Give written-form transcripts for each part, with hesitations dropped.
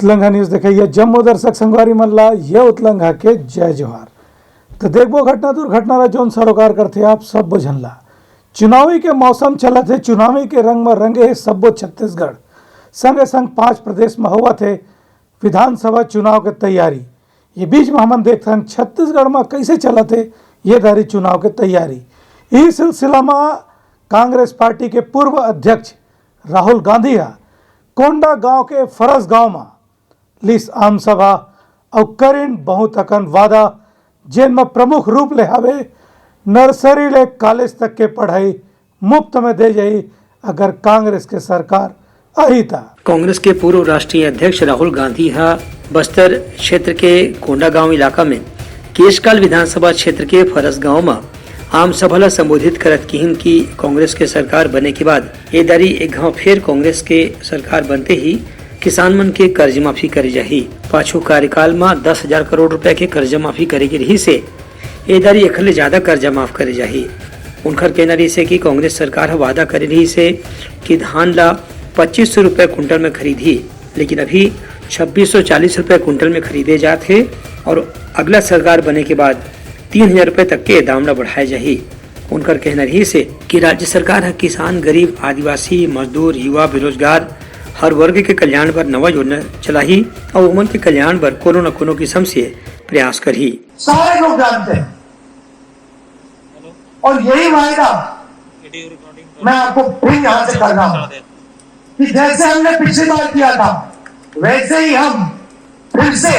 उतलंघा news देखिए जम्मू दर्शक संगवारी मल्ला ये उतलंघा के जय जोहार। तो देखबो घटना दुर्घटना ला जोन सरोकार करते आप सब बुझनला। चुनावी के मौसम चलत है, चुनावी के रंग में रंगे है सबो छत्तीसगढ़। संगे संग 5 प्रदेश में हुआ थे विधानसभा चुनाव के तैयारी। ये बीच में हम देखते हैं छत्तीसगढ़ में कैसे चला थे ये दारी चुनाव के तैयारी। इस सिलसिला में कांग्रेस पार्टी के पूर्व अध्यक्ष राहुल गांधी कोंडा गांव के फरस गांव में लिस आम सभा और करीन बहुत अकन वादा, जिनमें प्रमुख रूप ले हवे नर्सरी ले कॉलेज तक के पढ़ाई मुफ्त में दे जाई अगर कांग्रेस के सरकार आई था। कांग्रेस के पूर्व राष्ट्रीय अध्यक्ष राहुल गांधी बस्तर क्षेत्र के कोंडा गांव इलाका में केशकाल विधानसभा क्षेत्र के फरस गांव में आम सभा ला संबोधित करत किहिन की कांग्रेस के सरकार बने के बाद ये दारी एक गांव फिर कांग्रेस के सरकार बनते ही किसान मन के कर्ज माफी करे जाही। पाछू कार्यकाल में 10,000 करोड़ रुपए के कर्ज माफी करे के रही से ये दारी एक ले ज्यादा कर्जा माफ करे जाही। उनकर कहना रही से कि कांग्रेस सरकार वादा करे रही से कि धान ला 2500 रुपए कुंटल में खरीदी, लेकिन अभी 2640 रुपए कुंटल में खरीदे जाते और अगला सरकार बने के बाद 3,000 रुपए तक के दाम ला बढ़ाए जाही। उनकर कहना रही से कि राज्य सरकार है किसान, गरीब, आदिवासी, मजदूर, युवा, बेरोजगार हर वर्ग के कल्याण पर नवा योजना चलाही और उमन के कल्याण पर कोनो न कोनो किस्म से प्रयास करही। सारे लोग जानते हैं और यही वायदा मैं आपको फिर यहाँ से कर रहा हूँ कि जैसे हमने पिछली बार किया था वैसे ही हम फिर से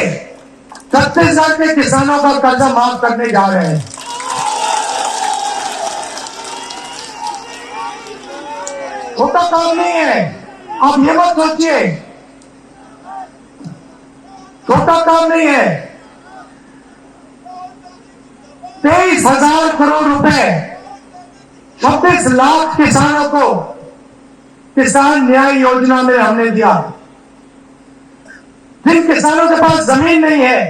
छत्तीसगढ़ के किसानों का कर्जा माफ करने जा रहे हैं। छोटा काम नहीं है, आप ये मत सोचिए, छोटा काम नहीं है। 23,000 करोड़ रुपए 26 लाख किसानों को किसान न्याय योजना में हमने दिया। जिन किसानों के पास जमीन नहीं है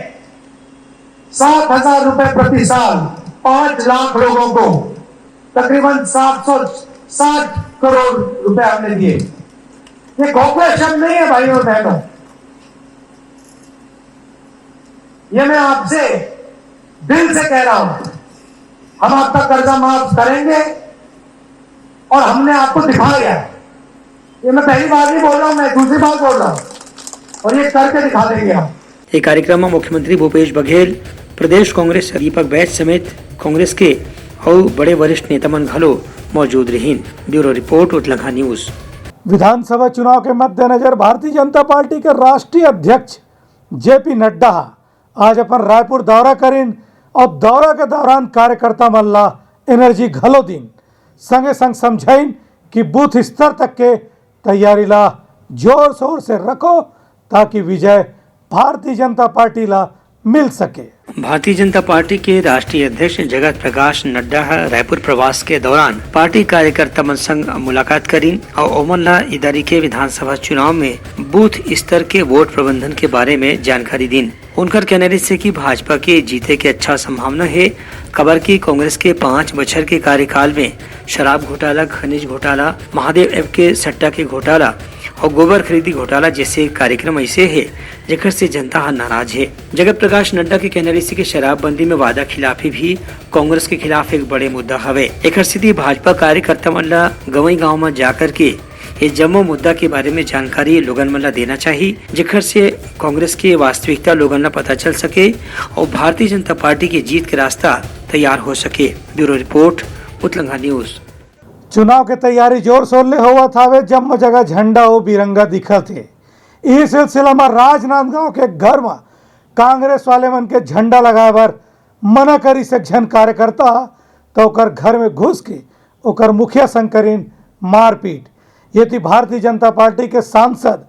7,000 रुपए प्रति साल 5 लाख लोगों को तकरीबन 760 करोड़ रुपए हमने दिए। ये घोखले शब्द नहीं है भाइयों और बहनों, ये मैं आपसे दिल से कह रहा हूं। हम आपका कर्जा माफ करेंगे और हमने आपको दिखाया। ये मैं पहली बार नहीं बोल रहा हूं, मैं दूसरी बार बोल रहा हूं और ये करके दिखा देंगे हम। एक कार्यक्रम में मुख्यमंत्री भूपेश बघेल, प्रदेश कांग्रेस दीपक बैच समेत कांग्रेस के और बड़े वरिष्ठ नेता मन घलो मौजूद रहीन। Bureau report Utlangha news. विधानसभा चुनाव के मद्देनजर भारतीय जनता पार्टी के राष्ट्रीय अध्यक्ष जेपी नड्डा आज अपन रायपुर दौरा करीन और दौरा के दौरान कार्यकर्ता मल्ला एनर्जी घलो दिन संगे संग समझाइन कि बूथ स्तर तक के तैयारी ला जोर शोर से रखो ताकि विजय भारतीय जनता पार्टी ला मिल सके। भारतीय जनता पार्टी के राष्ट्रीय अध्यक्ष जगत प्रकाश नड्डा रायपुर प्रवास के दौरान पार्टी कार्यकर्ता मन संग मुलाकात करीन और ओमन ला इदारी के विधानसभा चुनाव में बूथ स्तर के वोट प्रबंधन के बारे में जानकारी दीन। उनकर कहने से कि भाजपा के जीते के अच्छा संभावना है। खबर की कांग्रेस के 5 बछर के कार्यकाल में शराब घोटाला, खनिज घोटाला, महादेव ऐप के सट्टा के घोटाला और गोबर खरीदी घोटाला जैसे कार्यक्रम ऐसे है जेकर से जनता नाराज है। जगत प्रकाश नड्डा के कहने से कि शराबबंदी में वादा खिलाफी भी कांग्रेस के खिलाफ एक बड़े मुद्दा हवे। एक स्थिति भाजपा कार्यकर्ता मन ला गवई गाँव में जाकर के ये जम्मू मुद्दा के बारे में जानकारी लोगन मन ला देना चाहिए, जेकर से कांग्रेस की वास्तविकता लोगन ला पता चल सके और भारतीय जनता पार्टी की जीत के रास्ता तैयार हो सके। Bureau report Utlangha news. चुनाव के तैयारी जोर शोर ले हुआ था वे जब जगह झंडा और बिरंगा दिखा थे। इस सिलसिला में राजनांदगांव के घर में कांग्रेस वाले मन के झंडा लगाए बर मना करी से जन कार्यकर्ता तो ओकर घर में घुस के ओकर मुखिया संग करीन मारपीट। ये थी भारतीय जनता पार्टी के सांसद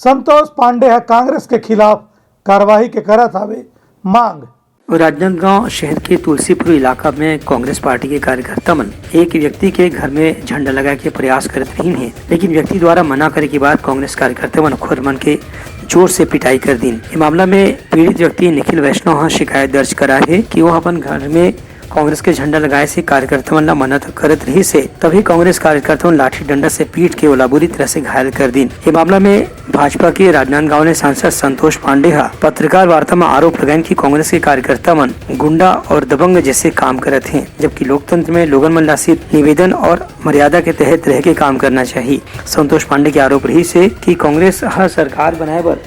संतोष पांडे है कांग्रेस के खिलाफ कार्रवाई के करत हवे मांग। राजनांदगांव शहर के तुलसीपुर इलाका में कांग्रेस पार्टी के कार्यकर्ता मन एक व्यक्ति के घर में झंडा लगाए के प्रयास करत रही हैं, लेकिन व्यक्ति द्वारा मना करे के बाद कांग्रेस कार्यकर्ता मन खुद मन के जोर से पिटाई कर दी। इस मामला में पीड़ित व्यक्ति निखिल वैष्णव शिकायत दर्ज करा है कि वो अपन घर में कांग्रेस के झंडा लगाए से कार्यकर्ता मन मन्नत करत रही से तभी कांग्रेस कार्यकर्ताओं लाठी डंडा से पीट के ओला बुरी तरह से घायल कर दी। ये मामला में भाजपा के राजनांदगांव ने सांसद संतोष पांडे पत्रकार वार्ता में आरोप लगाए कि कांग्रेस के कार्यकर्ता मन गुंडा और दबंग जैसे काम करत हैं, जबकि लोकतंत्र में लोगन मन ला सिर्फ निवेदन और मर्यादा के तहत रह के काम करना चाहिए। संतोष पांडे के आरोप रही से कि कांग्रेस हर सरकार बनाए बर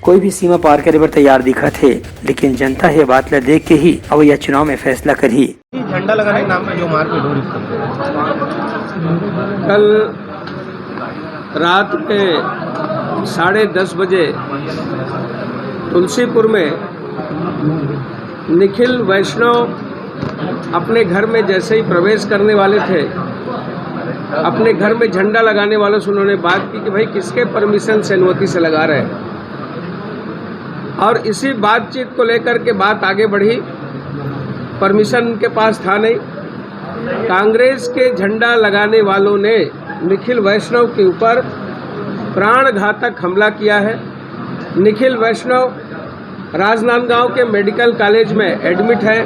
कोई भी सीमा पार करे बर तैयार दिखत है, लेकिन जनता ये बात ला देख के ही अब यह चुनाव में फैसला करी। झंडा लगाने के नाम पे जो मारपीट हो रही कल रात के 10:30 बजे तुलसीपुर में निखिल वैष्णव अपने घर में जैसे ही प्रवेश करने वाले थे, अपने घर में झंडा लगाने वालों से उन्होंने बात की कि भाई किसके परमिशन से अनुमति से लगा रहे हैं, और इसी बातचीत को लेकर के बात आगे बढ़ी। परमिशन उनके पास था नहीं। कांग्रेस के झंडा लगाने वालों ने निखिल वैष्णव के ऊपर प्राणघातक हमला किया है। निखिल वैष्णव राजनांदगांव के मेडिकल कॉलेज में एडमिट है,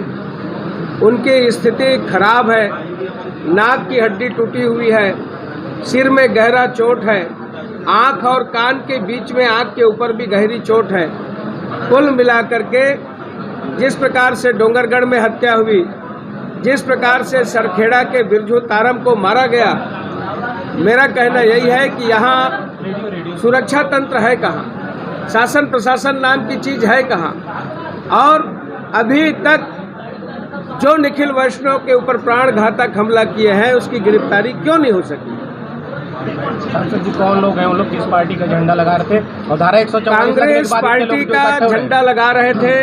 उनकी स्थिति खराब है, नाक की हड्डी टूटी हुई है, सिर में गहरा चोट है, आँख और कान के बीच में आँख के ऊपर भी गहरी चोट है। कुल मिलाकर के जिस प्रकार से डोंगरगढ़ में हत्या हुई, जिस प्रकार से सरखेड़ा के बिरजू तारम को मारा गया, मेरा कहना यही है कि यहाँ सुरक्षा तंत्र है कहाँ, शासन प्रशासन नाम की चीज़ है कहाँ, और अभी तक जो निखिल वैष्णव के ऊपर प्राणघातक हमला किए हैं उसकी गिरफ्तारी क्यों नहीं हो सकी। सांसद जी कौन लोग हैं, उन लोग किस पार्टी का झंडा लगा रहे थे और धारा 144 कांग्रेस पार्टी का झंडा लगा रहे थे,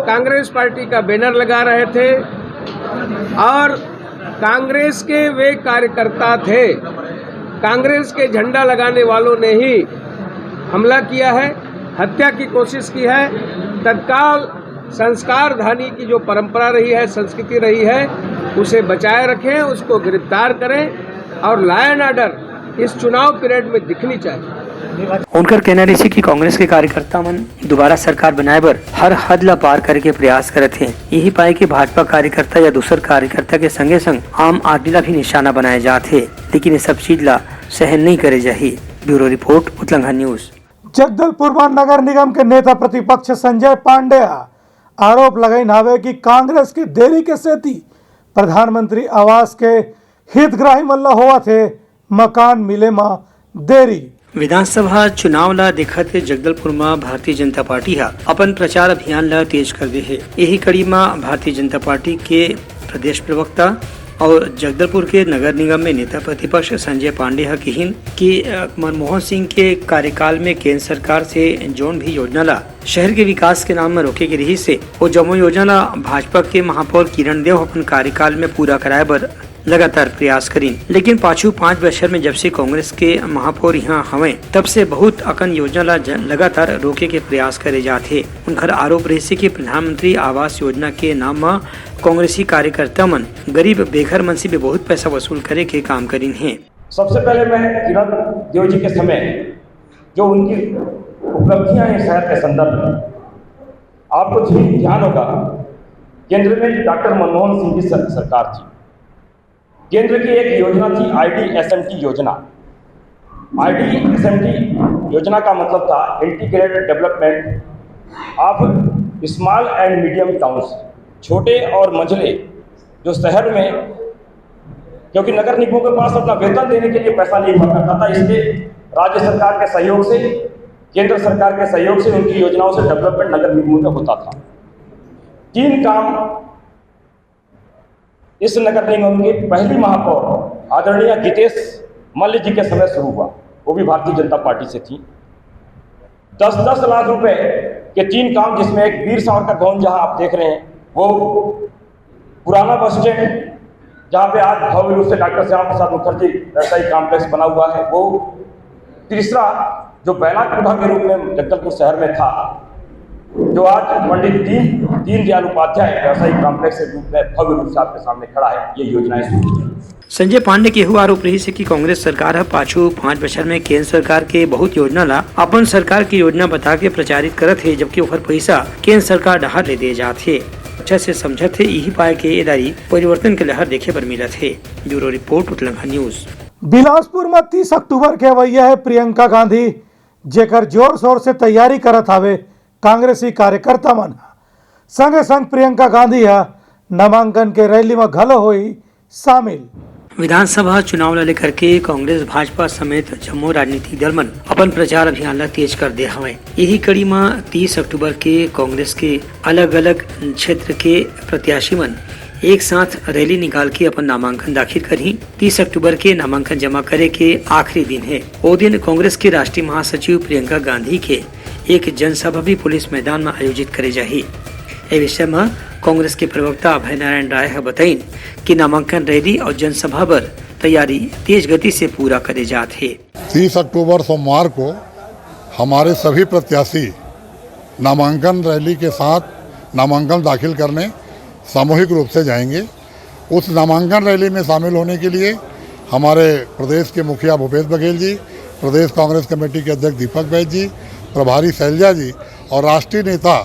कांग्रेस पार्टी का बैनर लगा रहे थे, और कांग्रेस के वे कार्यकर्ता थे। कांग्रेस के झंडा लगाने वालों ने ही हमला किया है, हत्या की कोशिश की है। तत्काल संस्कार धानी की जो परंपरा रही है, संस्कृति रही है, उसे बचाए रखें, उसको गिरफ्तार करें, और लॉ एंड ऑर्डर इस चुनाव पीरियड में दिखनी चाहिए। उनका कहना रही कि कांग्रेस के कार्यकर्ता मन दोबारा सरकार बनाए बर हर हद ला पार करे के प्रयास करत हैं। यही पाए कि भाजपा कार्यकर्ता या दूसर कार्यकर्ता के संगे संग आम आदमी ला भी निशाना बनाए जाते, लेकिन ये सब चीज ला सहन नहीं करे जाही। Bureau report Utlangha news. Jagdalpur में नगर निगम के नेता प्रतिपक्ष संजय पांडे आरोप लगाइन हावे कि कांग्रेस के देरी के सेती प्रधानमंत्री आवास के हितग्राही मन ला होवा थे मकान मिले में देरी। विधानसभा चुनाव ला देखत जगदलपुर में भारतीय जनता पार्टी अपन प्रचार अभियान ला तेज कर दे है। यही कड़ी में भारतीय जनता पार्टी के प्रदेश प्रवक्ता और जगदलपुर के नगर निगम में नेता प्रतिपक्ष संजय पांडे कहिन कि मनमोहन सिंह के कार्यकाल में केंद्र सरकार से जोन भी योजना ला शहर के विकास के नाम में रोके के रही से वो जमो योजना ला भाजपा के महापौर किरण देव अपन कार्यकाल में पूरा कराए बर लगातार प्रयास करीन, लेकिन पाछू 5 वर्ष में जब से कांग्रेस के महापौर यहाँ हवे तब से बहुत अकन योजना ला लगातार रोके के प्रयास करे जाते। उनका आरोप रही कि प्रधानमंत्री आवास योजना के नाम में कांग्रेसी कार्यकर्ता मन गरीब बेघर मन से भी बहुत पैसा वसूल करे के काम करीन है। सबसे पहले मैं किरण देव जी के समय जो उनकी उपलब्धियां हैं शहर के संदर्भ में, आपको ध्यान होगा केंद्र में डॉक्टर मनमोहन सिंह की सरकार थी। केंद्र की एक योजना थी IDSMT योजना। IDSMT योजना का मतलब था integrated development of small and medium towns, छोटे और मंझले जो शहर में, क्योंकि नगर निगमों के पास अपना वेतन देने के लिए पैसा नहीं हुआ करता था, इसलिए राज्य सरकार के सहयोग से, केंद्र सरकार के सहयोग से उनकी योजनाओं से डेवलपमेंट नगर निगमों में होता था। 3 काम इस नगर निगम के पहली महापौर आदरणीय गीतेश मल्ल जी के समय शुरू हुआ, वो भी भारतीय जनता पार्टी से थी। 10-10 लाख रुपए के 3 काम, जिसमें एक वीर सावरकर भवन जहां आप देख रहे हैं, वो पुराना बस स्टैंड जहां पे आज भव्य रूप से डॉक्टर श्याम प्रसाद मुखर्जी व्यवसायिक कॉम्प्लेक्स बना हुआ है, वो तीसरा जो बैलाकुंडा के रूप में जगदलपुर शहर में था, जो आज पंडित दीनदयाल उपाध्याय व्यवसायिक कॉम्प्लेक्स के रूप में भव्य रूप से आपके सामने खड़ा है, ये योजनाएं शुरू की। संजय पांडे के हुआ आरोप रही से कि कांग्रेस सरकार पाछू 5 वर्ष में केंद्र सरकार के बहुत योजना ला अपन सरकार की योजना बता के प्रचारित करत है, जबकि ओकर पैसा केंद्र सरकार डहार ले दे जाते। सुरक्षा से समझत थे, यही पाए के एदारी परिवर्तन के लहर देखे पर मिला थे। Bureau report Utlangha news. Bilaspur में 30 अक्टूबर के वैया है प्रियंका गांधी, जेकर जोर शोर से तैयारी करत हवे कांग्रेसी कार्यकर्ता मन। संगे संग प्रियंका गांधी है नामांकन के रैली में घलो हुई शामिल। विधानसभा चुनाव ला लेकर के कांग्रेस भाजपा समेत जम्मू राजनीतिक दल मन अपन प्रचार अभियान ला तेज कर दे हवे। यही कड़ी में 30 अक्टूबर के कांग्रेस के अलग अलग क्षेत्र के प्रत्याशी मन एक साथ रैली निकाल के अपन नामांकन दाखिल करी। 30 अक्टूबर के नामांकन जमा करे के आखिरी दिन है। वो दिन कांग्रेस के राष्ट्रीय महासचिव प्रियंका गांधी के एक जनसभा भी पुलिस मैदान में आयोजित करे जाही। ए विषय में कांग्रेस के प्रवक्ता अभय नारायण राय बताइन कि नामांकन रैली और जनसभा पर तैयारी तेज गति से पूरा करे जाते है। 30 अक्टूबर सोमवार को हमारे सभी प्रत्याशी नामांकन रैली के साथ नामांकन दाखिल करने सामूहिक रूप से जाएंगे। उस नामांकन रैली में शामिल होने के लिए हमारे प्रदेश के मुखिया भूपेश बघेल जी, प्रदेश कांग्रेस कमेटी के अध्यक्ष दीपक बैज जी, प्रभारी शैलजा जी और राष्ट्रीय नेता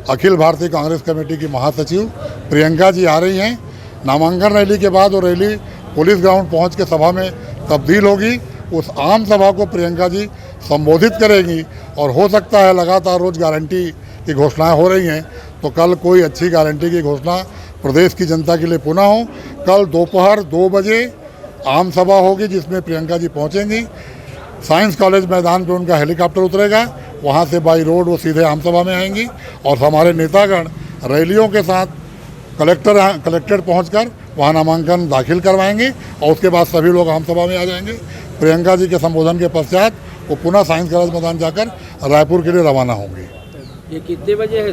अखिल भारतीय कांग्रेस कमेटी की महासचिव प्रियंका जी आ रही हैं। नामांकन रैली के बाद वो रैली पुलिस ग्राउंड पहुंच के सभा में तब्दील होगी। उस आम सभा को प्रियंका जी संबोधित करेंगी और हो सकता है लगातार रोज गारंटी की घोषणाएं हो रही हैं, तो कल कोई अच्छी गारंटी की घोषणा प्रदेश की जनता के लिए पुनः हो। कल दोपहर 2 बजे आम सभा होगी जिसमें प्रियंका जी पहुंचेंगी। साइंस कॉलेज मैदान पे उनका हेलीकॉप्टर उतरेगा, वहां से बाई रोड वो सीधे आम सभा में आएंगी और हमारे नेतागण रैलियों के साथ कलेक्टेड पहुंचकर वहां नामांकन दाखिल करवाएंगे और उसके बाद सभी लोग आम सभा में आ जाएंगे। प्रियंका जी के संबोधन के पश्चात वो पुनः साइंस कॉलेज मैदान जाकर रायपुर के लिए रवाना होंगी। ये कितने बजे है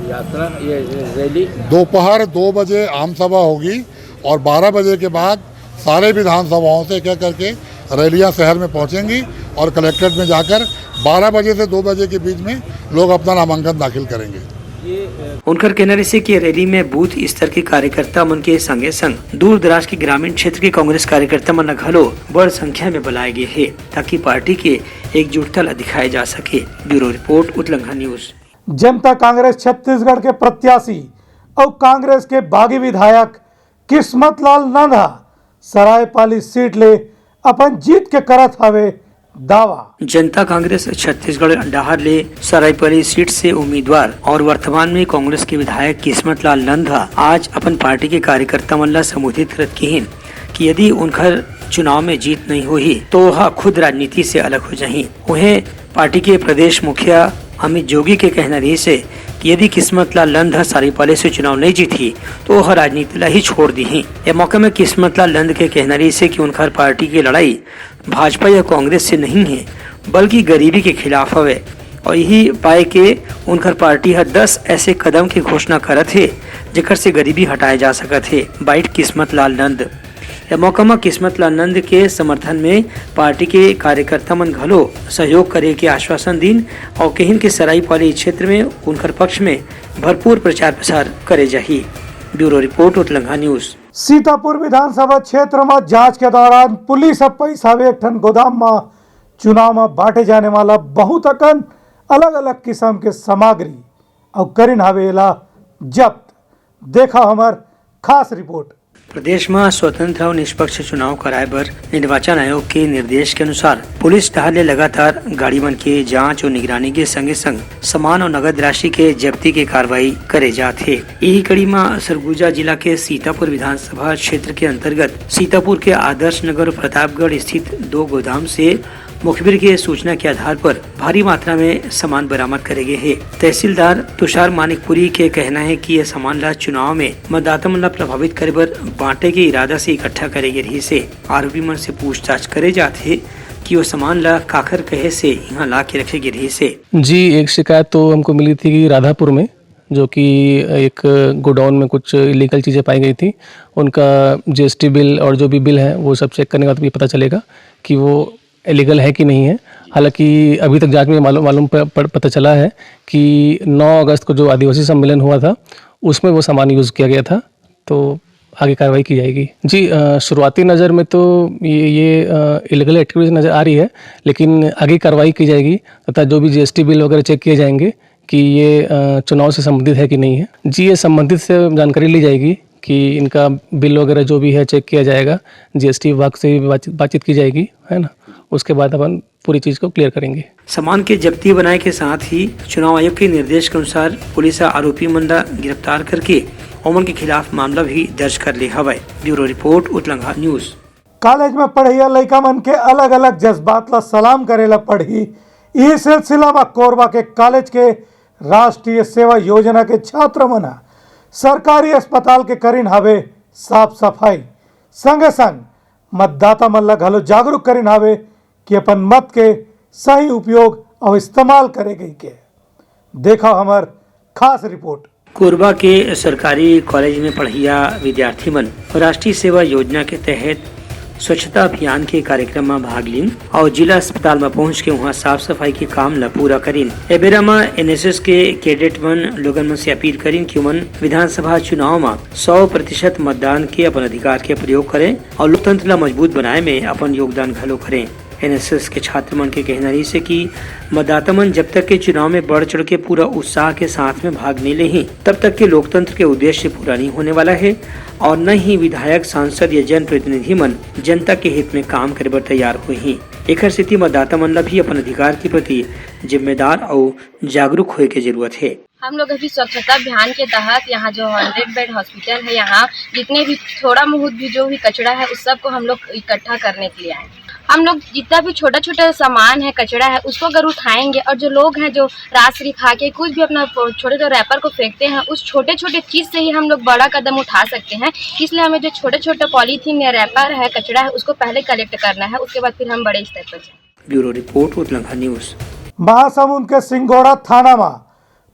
यात्रा, ये रैली? दोपहर 2 बजे आम सभा होगी और 12 बजे के बाद सारे विधानसभाओं से एक करके रैलियां शहर में पहुंचेंगी और कलेक्ट्रेट में जाकर 12 बजे से 2 बजे के बीच में लोग अपना नामांकन दाखिल करेंगे। उनकर कहना से कि रैली में बूथ स्तर के कार्यकर्ता मन के संगे संग दूर दराज के ग्रामीण क्षेत्र के कांग्रेस कार्यकर्ता मन घलो बड़ संख्या में बुलाए गए है ताकि पार्टी के एकजुटता ला दिखाए जा सके। Bureau report Utlangha news. Janta Congress Chhattisgarh के प्रत्याशी और कांग्रेस के बागी विधायक किस्मत लाल नंदा सरायपाली सीट ले अपन जीत के करत हवे दावा। जनता कांग्रेस छत्तीसगढ़ अंडाहर ले सरायपाली सीट से उम्मीदवार और वर्तमान में कांग्रेस के विधायक किस्मत लाल नंदा आज अपन पार्टी के कार्यकर्ता मन ला संबोधित करत किहिन कि यदि उनकर चुनाव में जीत नहीं हुई तो वह खुद राजनीति से अलग हो जाही। उन्हें पार्टी के प्रदेश मुखिया अमित जोगी के कहना रही से कि यदि किस्मत लाल नंद सरायपाली से चुनाव नहीं जीती तो वह राजनीति ला ही छोड़ दी ही। यह मौके में किस्मत लाल नंद के कहना रही से कि उनका पार्टी की लड़ाई भाजपा या कांग्रेस से नहीं है बल्कि गरीबी के खिलाफ है और यही पाए के उनकर पार्टी हर 10 ऐसे कदम की घोषणा करत है जेकर से गरीबी हटाए जा सकत है। बाइट किस्मत लाल नंद। यह मौका में किस्मत लाल नंद के समर्थन में पार्टी के कार्यकर्ता मन घलो सहयोग करे के आश्वासन दिन और कहिन के सरायपाली क्षेत्र में उनकर पक्ष में भरपूर प्रचार प्रसार करे जाही। Bureau report Utlangha news. Sitapur विधानसभा क्षेत्र में जांच के दौरान पुलिस अब पैसा एक ठन गोदाम में चुनाव में बांटे जाने वाला बहुत अकन अलग अलग किस्म के सामग्री और करीन हवेला जब्त। देखा हमार खास रिपोर्ट। प्रदेश में स्वतंत्र और निष्पक्ष चुनाव कराए बर निर्वाचन आयोग के निर्देश के अनुसार पुलिस टहले लगातार गाड़ी मन के जांच और निगरानी के संगे संग सामान और नगद राशि के जब्ती के कार्रवाई करे जाते। यही कड़ी में सरगुजा जिला के सीतापुर विधानसभा क्षेत्र के अंतर्गत सीतापुर के आदर्श नगर और प्रतापगढ़ स्थित 2 गोदाम से मुखबिर के सूचना के आधार पर भारी मात्रा में सामान बरामद करे गए है। तहसीलदार तुषार मानिकपुरी के कहना है कि यह सामान ला चुनाव में मतदाता मन ला प्रभावित करे बर बांटे के इरादा से इकट्ठा करे गए रही से आरोपी मन से पूछताछ करे जाते कि वो सामान ला काखर कहे से यहाँ ला के रखे गए रही से। जी, एक शिकायत तो हमको मिली थी कि राधापुर में जो कि एक गोडाउन में कुछ इलीगल चीज़ें पाई गई थी। उनका जीएसटी बिल और जो भी बिल है वो सब चेक करने के बाद भी पता चलेगा कि वो इलीगल है कि नहीं है। हालांकि अभी तक जांच में मालूम पता चला है कि 9 अगस्त को जो आदिवासी सम्मेलन हुआ था उसमें वो सामान यूज़ किया गया था, तो आगे कार्रवाई की जाएगी। जी, शुरुआती नज़र में तो ये इलीगल एक्टिविटीज नज़र आ रही है, लेकिन आगे कार्रवाई की जाएगी तथा जो भी जीएसटी बिल वगैरह चेक किए जाएंगे कि ये चुनाव से संबंधित है कि नहीं है। जी, ये संबंधित से जानकारी ली जाएगी कि इनका बिल वगैरह जो भी है चेक किया जाएगा, जीएसटी विभाग से भी बातचीत की जाएगी, है ना। उसके बाद अपन पूरी चीज़ को क्लियर करेंगे। सामान के जब्ती बनाए के साथ ही चुनाव आयोग के निर्देश के अनुसार पुलिस आरोपी मंडा गिरफ्तार करके ओमन के खिलाफ मामला भी दर्ज कर ले हवाई। Bureau report Utlanga news. College में पढ़िया लड़का मन के अलग अलग जज्बात ला सलाम करेला पढ़ी। ये सिलसिला में कोरबा के कॉलेज के राष्ट्रीय सेवा योजना के छात्र मना सरकारी अस्पताल के करीन हवे साफ सफाई, संगे संग मतदाता मन ला घलो जागरूक करीन हवे कि अपन मत के सही उपयोग और इस्तेमाल करे गई के। देखा हमार खास रिपोर्ट। कोरबा के सरकारी कॉलेज में पढ़िया विद्यार्थी मन राष्ट्रीय सेवा योजना के तहत स्वच्छता अभियान के कार्यक्रम में भाग लीन और जिला अस्पताल में पहुंच के वहां साफ सफाई के काम ला पूरा करीन। एबेरा में एनएसएस के कैडेट मन लोगन में से अपील करीन कि मन विधानसभा चुनाव में 100% मतदान के अपन अधिकार के प्रयोग करें और लोकतंत्र ला मजबूत बनाए में अपन योगदान घलो करें। एनएसएस के छात्र मन के कहना रही से कि मतदाता मन जब तक के चुनाव में बढ़ चढ़ के पूरा उत्साह के साथ में भाग नहीं ले ही तब तक के लोकतंत्र के उद्देश्य पूरा नहीं होने वाला है और न ही विधायक, सांसद या जन प्रतिनिधि मन जनता के हित में काम करे बर तैयार हुए ही। एक स्थिति मतदाता मन ला भी अपन अधिकार के प्रति जिम्मेदार और जागरूक होए के जरूरत है। हम लोग अभी स्वच्छता अभियान के तहत यहाँ जो 100 बेड हॉस्पिटल है, यहाँ जितने भी थोड़ा बहुत भी जो भी कचरा है उस सब को हम लोग इकट्ठा करने के लिए आए। हम लोग जितना भी छोटा छोटा सामान है, कचरा है, उसको अगर उठाएंगे और जो लोग हैं जो राशि खा के कुछ भी अपना छोटे छोटे रैपर को फेंकते हैं, उस छोटे छोटे चीज़ से ही हम लोग बड़ा कदम उठा सकते हैं। इसलिए हमें जो छोटे छोटे पॉलीथीन या रैपर है, कचरा है, उसको पहले कलेक्ट करना है, उसके बाद फिर हम बड़े स्तर पर जाएं। Bureau report Utlanga news. Mahasamund के सिंगोड़ा थाना में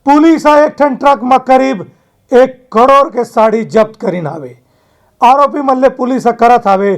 पुलिस एक ठन ट्रक में करीब 1 करोड़ के साड़ी जब्त करीन हावे। आरोपी मल्ले पुलिस करत हावे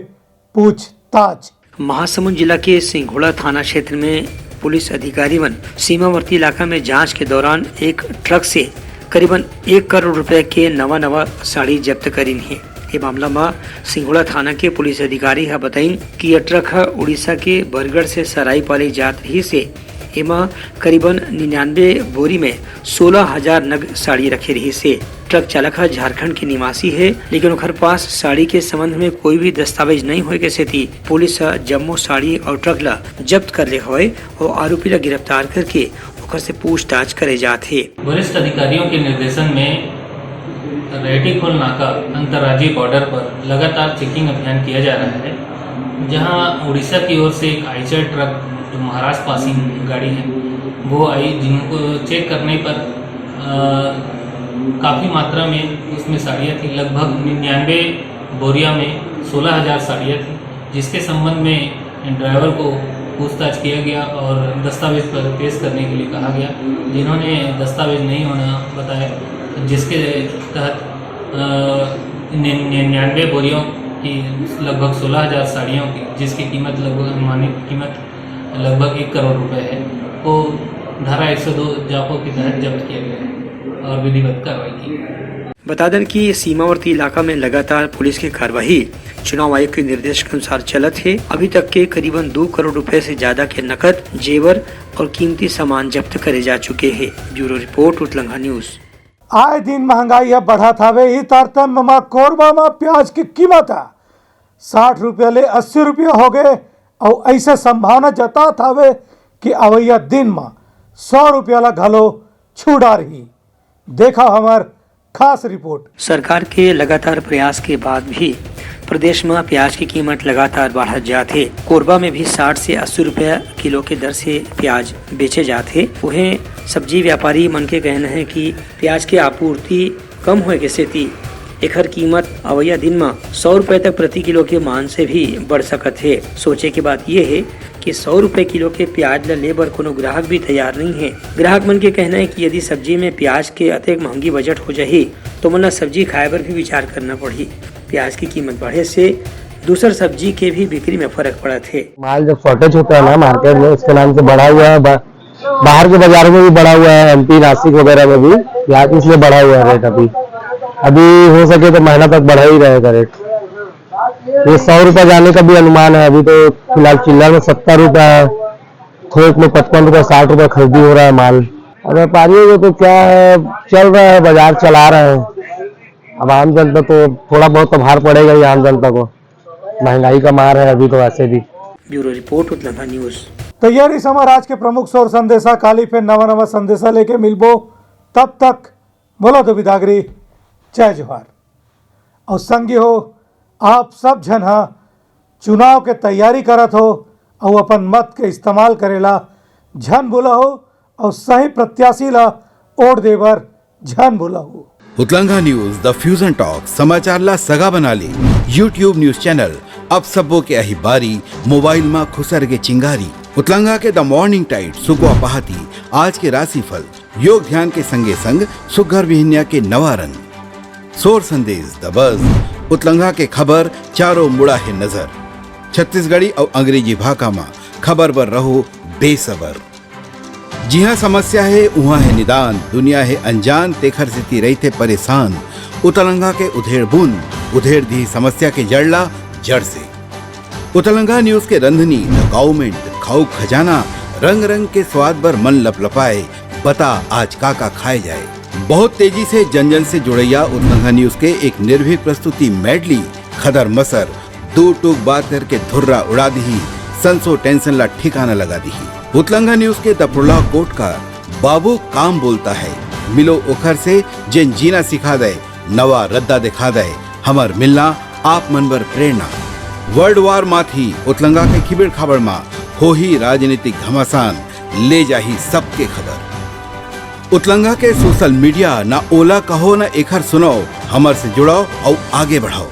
पूछताछ। महासमुंद जिला के सिंघोड़ा थाना क्षेत्र में पुलिस अधिकारी मन सीमावर्ती इलाका में जांच के दौरान एक ट्रक से करीबन 1 करोड़ रुपए के नवा साड़ी जब्त करीन है। ये मामला में सिंघोड़ा थाना के पुलिस अधिकारी है बताइन कि यह ट्रक है उड़ीसा के बरगढ़ से सराई पाली जात रही से एमा करीबन 99 बोरी में 16,000 नग साड़ी रखे रही से। ट्रक चालक झारखंड के निवासी है, लेकिन उनके पास साड़ी के संबंध में कोई भी दस्तावेज नहीं होए के सेती पुलिस जम्मू साड़ी और ट्रक ला जब्त कर ले हुए और आरोपी ला गिरफ्तार करके ओकर से पूछताछ करे जाते। वरिष्ठ अधिकारियों के निर्देशन में रेहटीखोल नाका अंतर्राज्यीय बॉर्डर पर लगातार चेकिंग अभियान किया जा रहा है, जहां उड़ीसा की ओर से एक आइचर ट्रक जो महाराष्ट्र पासिंग गाड़ी है वो आई, जिनको चेक करने पर काफ़ी मात्रा में उसमें साड़ियाँ थी। लगभग 99 बोरिया में 16,000 साड़ियाँ थी, जिसके संबंध में ड्राइवर को पूछताछ किया गया और दस्तावेज पर पेश करने के लिए कहा गया। जिन्होंने दस्तावेज नहीं होना बताया, जिसके तहत 99 बोरियों की लगभग 16,000 साड़ियों की, जिसकी कीमत लगभग अनुमानित कीमत लगभग 1 करोड़ रुपए है, को धारा 102 जापो के तहत जब्त किया गया है और विधिवत कार्रवाई की। बता दें कि सीमावर्ती इलाका में लगातार पुलिस की कार्रवाई चुनाव आयोग के निर्देश के अनुसार चलत है। अभी तक के करीबन 2 करोड़ रुपए से ज्यादा के नकद, जेवर और कीमती सामान जब्त करे जा चुके हैं। Bureau report Utlanga news. आए दिन महंगाई अब बढ़ा थावे। ई तारतम्य में कोरबा में प्याज की कीमत 60 रुपया ले 80 रुपया हो गए और ऐसे संभावना जता थावे कि अवैया दिन में 100 रुपया ला घलो छूड़ा रही। देखा हमार खास रिपोर्ट। सरकार के लगातार प्रयास के बाद भी प्रदेश में प्याज की कीमत लगातार बढ़त जाते। कोरबा में भी 60 से 80 रुपया किलो के दर से प्याज बेचे जाते। वहीं सब्जी व्यापारी मन के कहना है कि प्याज की आपूर्ति कम होए के सेती एकर कीमत अवैया दिन में 100 रुपए तक प्रति किलो के मान से भी बढ़ सकत है। सोचे की बात यह है कि 100 रुपए किलो के प्याज ले बर कोनो ग्राहक भी तैयार नहीं है। ग्राहक मन के कहना है कि यदि सब्जी में प्याज के अतिरिक्त महंगी बजट हो जाही तो मन सब्जी खाए पर भी विचार करना पड़ी। प्याज की कीमत बढ़े से दूसर सब्जी के भी बिक्री में फर्क पड़ा थे। माल जब शॉर्टेज होता है ना मार्केट में, उसके नाम से बढ़ा हुआ है। बाहर के बाजार में भी बढ़ा हुआ है, एमपी नासिक वगैरह में भी प्याज इसलिए बढ़ा हुआ है रेट। अभी हो सके तो महीना तक बढ़ा ही रहेगा रेट। ये 100 रुपया जाने का भी अनुमान है। अभी तो फिलहाल चिल्लर में 70 रुपया, थोक में 55 रुपया, 60 रुपया खरीदी हो रहा है माल। व्यापारियों को तो क्या है, चल रहा है, बाजार चला रहे हैं। अब आम जनता तो थोड़ा बहुत तो भार पड़ेगा ही आम जनता को, महंगाई का मार है अभी तो वैसे भी। Bureau report Utlanga news. तैयारी समर आज के प्रमुख सोर संदेशा काली फिर नवा संदेशा लेके मिलबो, तब तक बोलो तो बिदागरी, जय जोहार। और संगी हो आप सब जन हा चुनाव के तैयारी करत हो और अपन मत के इस्तेमाल करेला झन बोला हो और सही प्रत्याशी ला वोट देवर झन बोला हो। उतलंगा न्यूज द फ्यूजन टॉक समाचार ला सगा बना ले। यूट्यूब न्यूज चैनल अब सबो के अही बारी मोबाइल में खुसर के चिंगारी। उतलंगा के द मॉर्निंग टाइड सुगवा पहाती आज के राशिफल योग ध्यान के संगे संग सुगर विहिन्या के नवा रंग सोर संदेश द बज उतलंगा के खबर चारों मुड़ा है नजर। छत्तीसगढ़ी और अंग्रेजी भाषा में खबर बर रहो बेसबर। जी हाँ समस्या है वहाँ है निदान, दुनिया है अनजान तेखर से रही थे परेशान। उतलंगा के उधेड़ बूंद उधेड़ दी समस्या के जड़ला जड़ से। उतलंगा न्यूज के रंधनी द गवर्नमेंट खाऊ खजाना रंग रंग के स्वाद पर मन लपलपाए, बता आज का खाए जाए। बहुत तेजी से जन जन से जुड़ैया उतलंगा न्यूज के एक निर्भीक प्रस्तुति मेडली खदर मसर दो टूक बात करके धुर्रा उड़ा दी, संसो टेंशन ला ठिकाना लगा दी। उतलंगा न्यूज के दपुरला कोट का बाबू काम बोलता है, मिलो ओखर से जिन जीना सिखा दे, नवा रद्दा दिखा दे, हमर मिलना आप मनबर प्रेरणा। वर्ल्ड वार माथी उतलंगा के खिबड़ खबर मा हो ही राजनीतिक घमासान, ले जाही सबके खबर। उतलंगा के सोशल मीडिया ना ओला कहो ना एखर सुनाओ, हमर से जुड़ाओ और आगे बढ़ाओ।